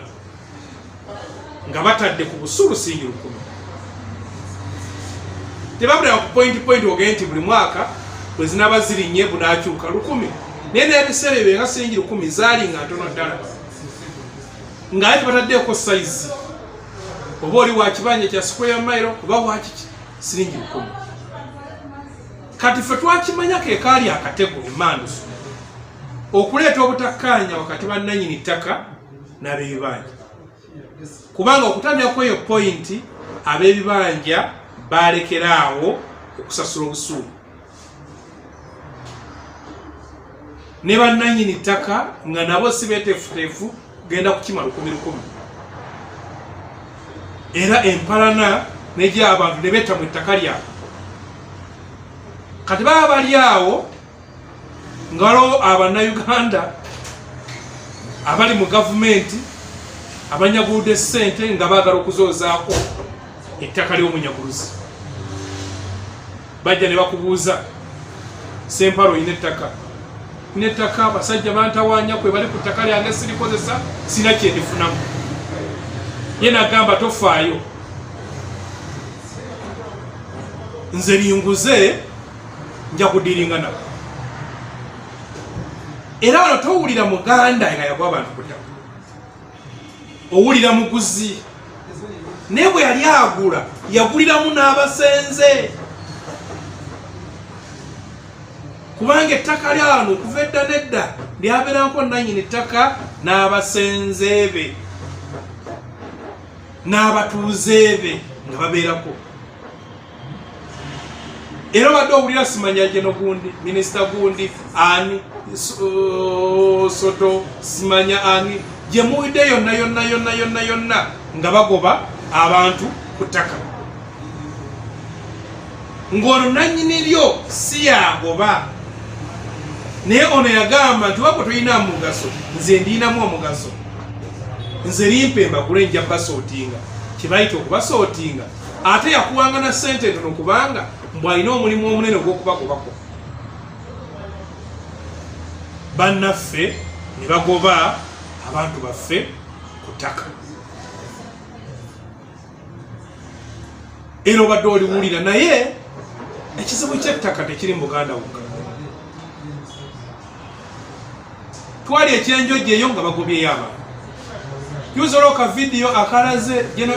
nga batadde ku busuulu siringi 10. Tebabulira ku point ogende nti buli mwaka bwe zinaba zirinnye bunaakyuka 10. Naye n'ebiseera ebyo nga siringi 10 zaali nga ntono ddala, nga ate bataddeeko sayizi oba oli wa kibanja kya square mile oba wakiki siringi 10. Kati ffe twakimanya ke kaali akatego emandusu okuleeta obutakkaanya wakati bannannyini ttaka n'ab'ebibanja, kubanga okutandika kweyo pointi ab'ebibanja baalekeraawo okusasula obusuulu ne bannannyini ttaka nga nabo si beeteefuteefu genda kukimala 10-10. Era empalana nejja abantu ne beeta mu ettaka lyabwe. Kati baba bali awo nga waliwo Abannayuganda abali mu gavumenti abanyaguludde ssente nga baagala okuzoozaako ettaka ly'omunyaguluzi. Bajja ne bakubuuza, Sempala oyina ettaka? Nina ettaka, abasajja bantawaanya kwe bali ku ttaka lyange sirikozesa, sina kye ndifunamu. Ye nagamba tofaayo, nze linguze nja kudiringa nabo. Era wano towulira muganda nga yagwa abantu ku ttaka, owulira muguzi. Naye bwe yali agula yaguliramu n'abasenze, kubanga ettaka lyano okuva edda nedda lyabeerako nannyini ttaka n'abasenze be n'abatuuze be nga babeerako. Era badde owulira simanya jeno gundi minisita gundi ani soto simanya ani gye muwidde yonna nga bagoba abantu ku ttaka, ng'olwo nannyini lyo si yagoba. Naye ono yagamba nti wabwe toyina mugaso, nze ndiinamu omugaso, nze limpemba kule nja basootinga, kibayita okubasootinga. Ate yakuwanga na ssente ntono kubanga mbw alina omulimu omunene ogw'okubagobako. Bannaffe ne bagoba abantu baffe ku ttaka. Era obadde oliwulira, naye ekizibu ky'ettaka tekiri mu Buganda wokka. Twali ekyenjojja eyo nga bagobyeyo abantu. Yuzolo ka video akalaze jeno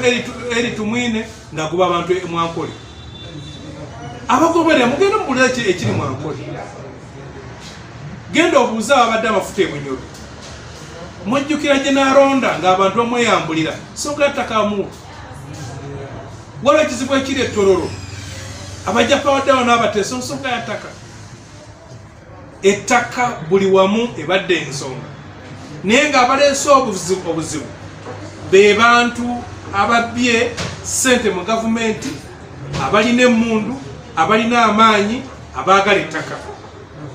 eri tumwine ngagoba abantu Mwankole. Abagobera mugenda mubulira ekiri Mwankole. Genda obuuza abadde amafuta ebunyolo. Mwejjukira gye n'alonda ng'abantu bamweyambulira nsonga yattakamu. Waliwo ekizibu ekiri ettororo. Abajja pawaddawo n'abateeso nsonga yattaka. Ettaka buli wamu ebadde ensonga. Naye ng'abaleese obuzibu be bantu ababbye ssente mu gavumenti, abalina emmundu, abalina amaanyi, abaagala ettaka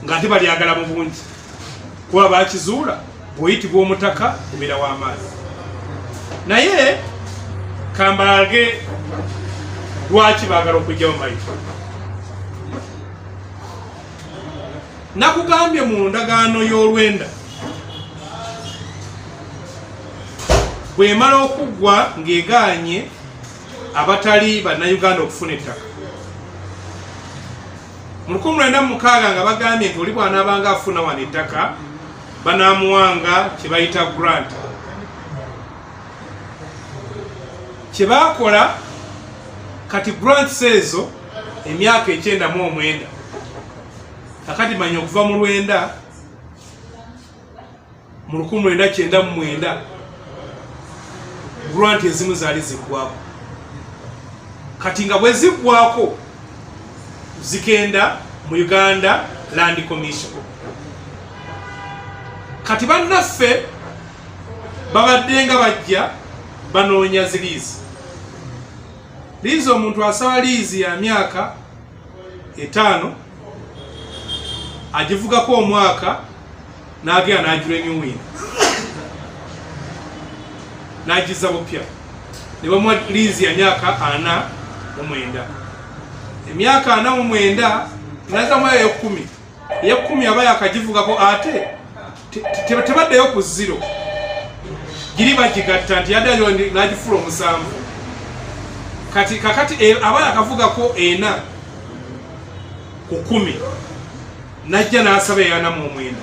ng'ate balyagala mu bungi. kuba bakizuula bw'oyitibwa omutaka obeera w'amaanyi. Naye kambalage lwaki baagala okugyamu Mayiga. Nakugambye mu ndagaano y'olwenda bw'emala okuggwa ng'egaanye abatali bannayuganda okufuna ettaka. Mu 1906 nga bagambye nti oli bw'anaabanga afuna wano ettaka banaamuwanga kye bayita grant. Kye baakola kati grants ezo emyaka 99 kakati manya okuva mu 1999 grant ezimu zaali ziggwako. Kati nga bwe ziggwako zikenda mu Uganda Land Commission. Kati bannaffe babadde nga bajja banoonya ziliizi. Liizi omuntu asaba liizi ya myaka 5 agivugako omwaka n'agenda n'agira enyuwina n'agiza bupya ne bamuwa liizi ya myaka 49. Emyaka 49 nazamu ey'ekumi. Ey'ekumi aba yakagivugako ate tebaddeyo ku 0 giri bagigatta nti yaddayo n'agifula 7. Kati kakati aba yakavugako 4 ku 10 najja n'asaba eyanamu 9.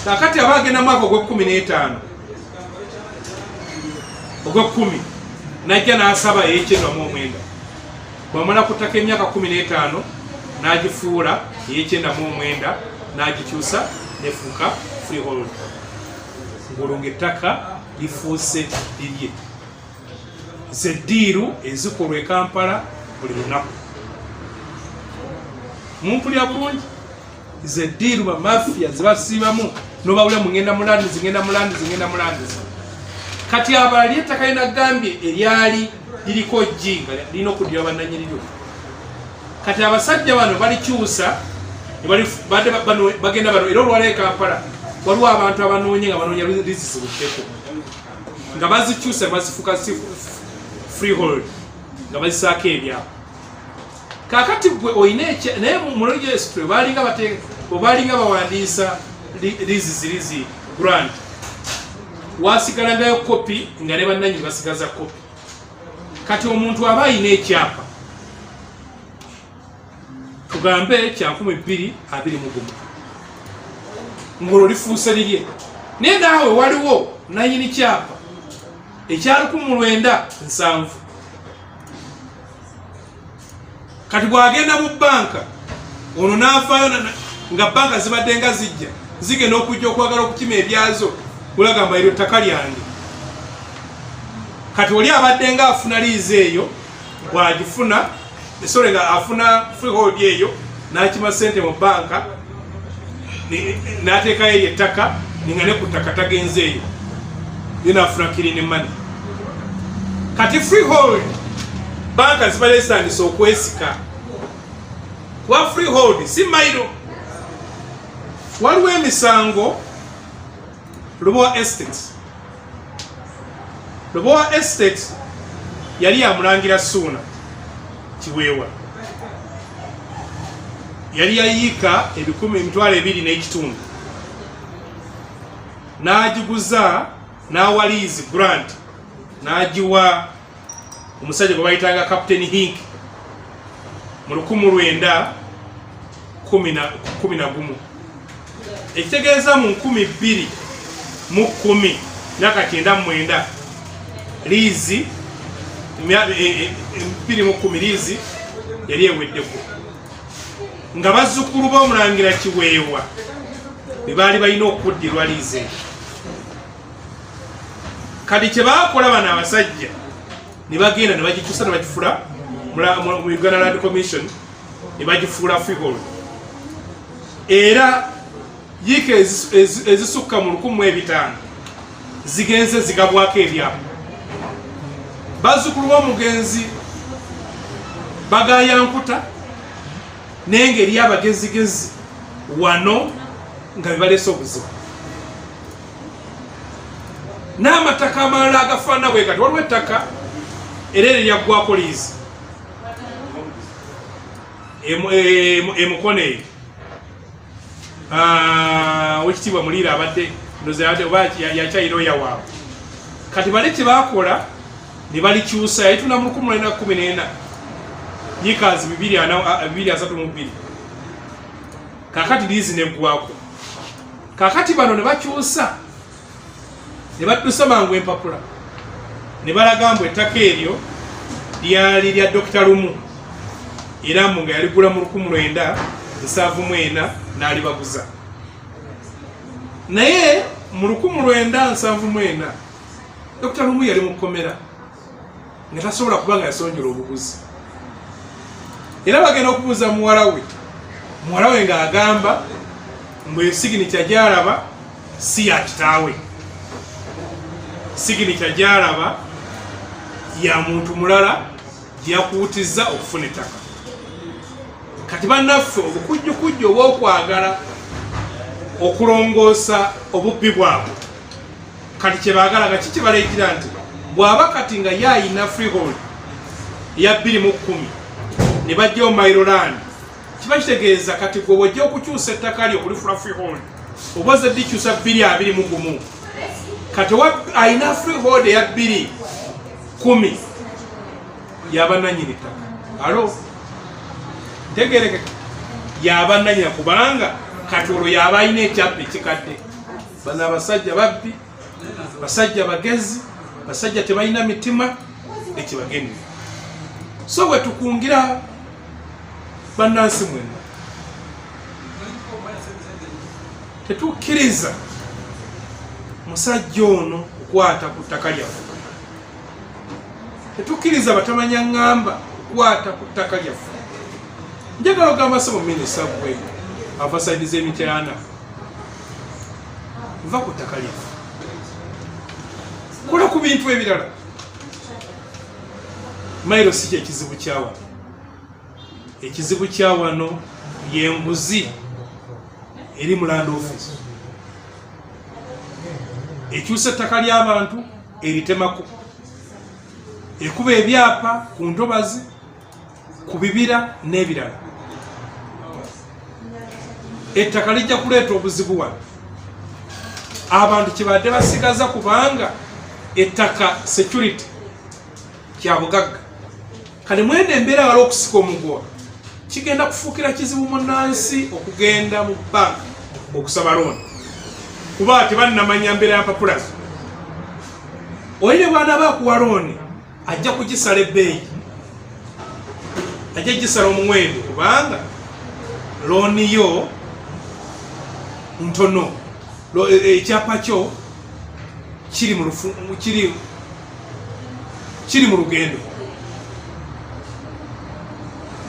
Kakati aba agenda mwaka ogw'e15 ogw'e10 najja n'asaba ey'e9. Bw'amala kutaka emyaka 15 n'agifuula ey'e9 n'agikyusa nefuuka freehold. Ng'olwo ettaka lifuuse lirye. Zeddiiru ezikolwa e Kampala buli lunaku. Mumpulya bulungi zeddiiru bamafiya zebasiibamu n'obawulira mugenda mulandizi. Kati abalali ettaka linagambye eryali liriko jji nga lirina okuddira bannanyini. Kati abasajja bano balikyusa bagenda bano era olwala e Kampala waliwo abantu abanoonye nga banoonya lizizibuddeko nga bazikyusa bazifuka freehold nga bazisaako ebyabo. Kakati gwe oyina naye mu registry baalinga bawandiisa lizi grant wasigalangayo kopi nga ne bannanyini basigaza kopi. Kati omuntu aba ayina ekyapa tugambe kya 2021 ng'olwo lifuuse lirye. Naye naawe waliwo nanyini kyapa ekya 1970. Kati bw'agenda mu banka ono n'afaayo nga banka zibadde nga zigenda okujja okwagala okukima ebyazo kulagamba eryo ttaka lyange. Kati oli abadde nga afuna liizi eyo bw'agifuna nga afuna freehold eyo n'akima ssente mu banka n'ateekayo eryo ettaka nga ne ku ttaka tagenze eyo ye n'afuna clean money. Kati freehold banka zibadde zitandise okwesika kuba freehold si mayiro. Waliwo emisango Lubowa Estate yali yamulangira Ssuuna Kiweewa. Yali yayiika emitwalo 2.5 n'agiguza n'awa liizi grant n'agiwa omusajja gwe bayitanga Captain Hink mu 1911. Ekitegeeza mu 2019 liizi 2010 liizi yali eweddeko nga bazzukulu b'omulangira Kiweewa be baali balina okuddirwa liizi eyo. Kati kye baakola bano abasajja ne bagenda ne bagikyusa ne bagifula mu Uganda Land Commission ne bagifuula freehold. Era yiika ezisukka mu 1500 zigenze zigabwako ebyabo. Bazzukulu b'omugenzi bagayankuta n'engeri abagezigezi wano nga bibalese obuzibu n'amataka amalala agafaana bwe kati waliwo ettaka era eryo lyaggwako liizi emukono eyo wekitiibwa muliira abadde oba yakyayiroya waabwe kati bale kyebakola ne balikyusa yalitunda mu 1914 yikazi 232 kakati liizi neggwako kakati bano ne bakyusa ne baddusa mangu empapula ne balaga mbu ettaka eryo lyali lya Dr. Lumu era mu nga yaligula mu 1974 n'alibaguza naye mu 1974 Dr. Lumu yali mu kkomera nga tasobola kuba nga yasonjola obuguzi era bagenda okubuuza muwala we ng'agamba mbu siginica gy'alaba si ya kitaawe siginica gy'alaba ya muntu mulala gyakuutiza okufuna ettaka kati bannaffe obukujjukujju obw'okwagala okulongoosa obubbi bwabwe kati kyebaagala nga kikibaleetera nti bw'aba kati nga yaayina freehold eya 2010 ne bajjayo Mailoland kiba kitegeeza kati gwe wajja okukyusa ettaka lyo kulifuna freehold oba ozze dikyusa 221 kati ayina freehold eya 210 yaba nannyini ttaka alo ntegereke yaba nannyina kubanga kati olwo yaba ayina ekyapa ekikadde bano abasajja babbi basajja bagezi basajja tebalina mitima ekibagenera so bwe tukungira bannansi mwenna tetukkiriza musajja ono okukwata ku ttaka lyaffe tetukkiriza batamanya ŋŋamba okukwata ku ttaka lyaffe njagala ogamba se mu minisita bwe abasaidiza emityana nva ku ttaka lyaffe kola ku bintu ebirala Mailo si kyekizibu kyawano ekizibu kyawano yenguzi eri mu land office ekyusa ettaka ly'abantu eritemako ekuba ebyapa ku ntobazi ku bibira n'ebirala ettaka lijja kuleeta obuzibu wano abantu kibadde basigaza kubanga ettaka security kya bugagga kale mwene embeera wala okusika omuguwa kigenda kufuukira kizibu munnansi okugenda mu banka okusaba looni kuba tebannamanya mbeera ya papulazo oyine bwana baakuwa looni ajja kugisala ebbeeyi ajja gisala omuwendo kubanga looni yo ntono ekyapa kyo kiri mu lugendo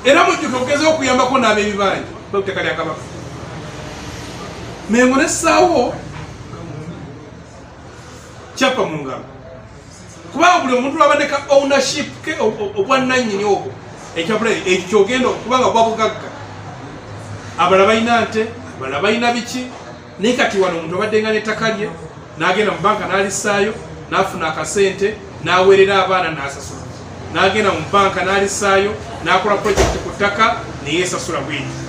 era mujjuke okugeza okuyambako n'ab'ebibanja ettaka lya Kabaka mengo nessaawo kyapa mu ngalo kubanga buli omuntu lwabadeka ownership ke obwannannyini obwo ekyapula ekyo kyogenda kubanga bwa bugagga abalala balina nte abalala balina biki naye kati wano omuntu abaddenga n'ettaka lye n'agenda mu banka n'alisaayo n'afuna akasente n'aweerera abaana n'asasula n'agenda mu banka n'alisaayo n'akola project ku ttaka neyeesasula bwingi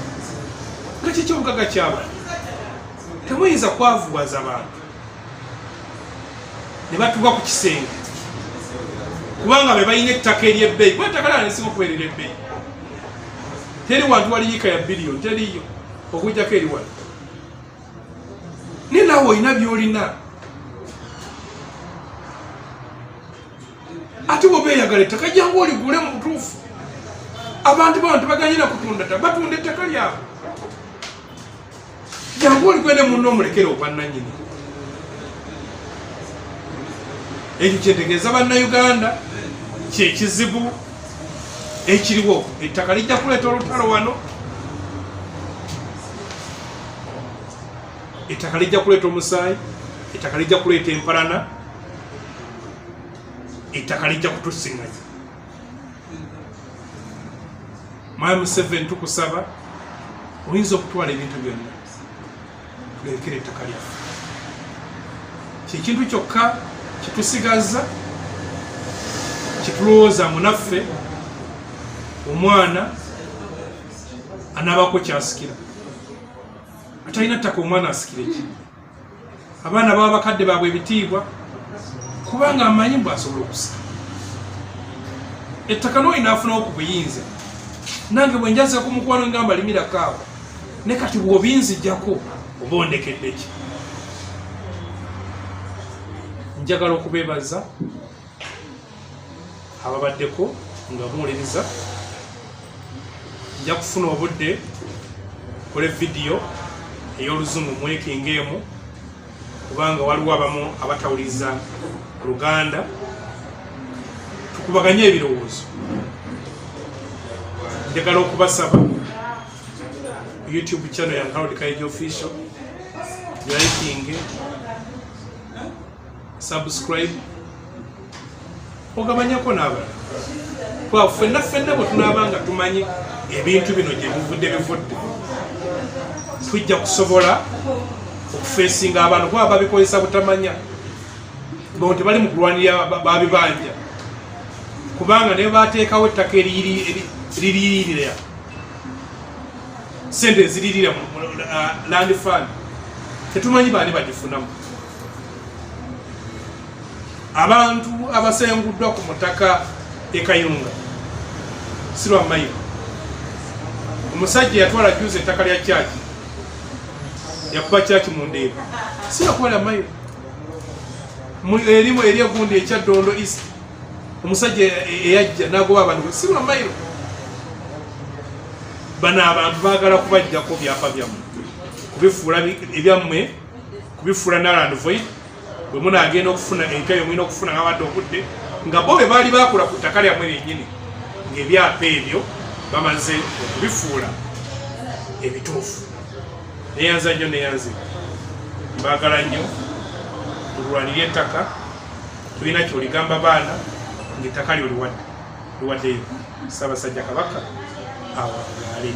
nga kiki obugagga ky'abantu temuyinza kwavuwaza bantu ne batuuka ku kisenge kubanga be balina ettaka ery'ebbeeyi kuba ettaka lala nesinga okubeerera ebbeeyi teri wantu wali yika ya biliyoni teriyo okujjako eri wano naye naawe olina by'olina ate bw'obeeyagala ettaka jangu oligule mu butuufu abantu bano tebaganyina kutunda ttaka batunda ettaka lyabwe jangu oligwe ne munno omulekere obwannannyini ekyo kyetegeeza bannayuganda kyekizibu ekiriwo ettaka lijja kuleeta olutalo wano ettaka lijja kuleeta omusaayi ettaka lijja kuleeta empalana ettaka lijja kutusinganya Mwami Museveni tukusaba oyinza okutwala ebintu byonna tulekere ettaka lyaffe. Kyekintu kyokka kitusigaza kitulowooza munaffe omwana anaabako kyasikira. Atalina ttaka omwana asikire ki? Abaana baba bakadde baabwe ebitiibwa kubanga amanyi mbu asobola okusika. Ettaka n'olina afunawo ku buyinza. Nange bwe njaza ku mukwano ngamba limirako awo ne kati bw'obinzijjako oba ondekedde ki? Njagala okubeebaza ababaddeko nga muwuliriza. Nja kufuna obudde kole vidiyo ey'oluzungu mwekingeemu kubanga waliwo abamu abatawuliza Luganda. Tukubaganye ebirowoozo. Njagala okubasaba YouTube channel ya Harold Kaija Official, liking, subscribe, ogabanyako n'abalala. Kwa ffenna bwe tunaabanga tumanyi ebintu bino gye bivudde tujja kusobola okufeesinga abantu kuba babikozesa butamanya bo tebali mu kulwanirira babibanja kubanga ne bateekawo ettaka eririra sente ziririra mu land fund tetumanyi baani bagifunamu. Abantu abasenguddwa ku mutaka ekayunga sirwa mayiro, omusajja yatwala juuzi ettaka lya kyaki yakuba kyaki mu ndeeba sirwa kuwala mayiro erimu eri egundi ekya Dondo East omusajja eyajja n'agoba abantu sirwa mayiro. Bano abantu baagala kubajjako byapa byammwe kubifuula ebyammwe kubifuula naland void bwe munaagenda okufuna enkayo mulina okufuna ng'abadde obudde nga bo be baali baakula ku ttaka lyammwe lyennyini ng'ebyapa ebyo bamaze okubifuula ebituufu. Neyanza nnyo neyanzika mbaagala nnyo tulwanirye ettaka. Tulina kyoligamba baana ng'ettaka lyo liwaddeyo Ssaabasajja Kabaka awangaale.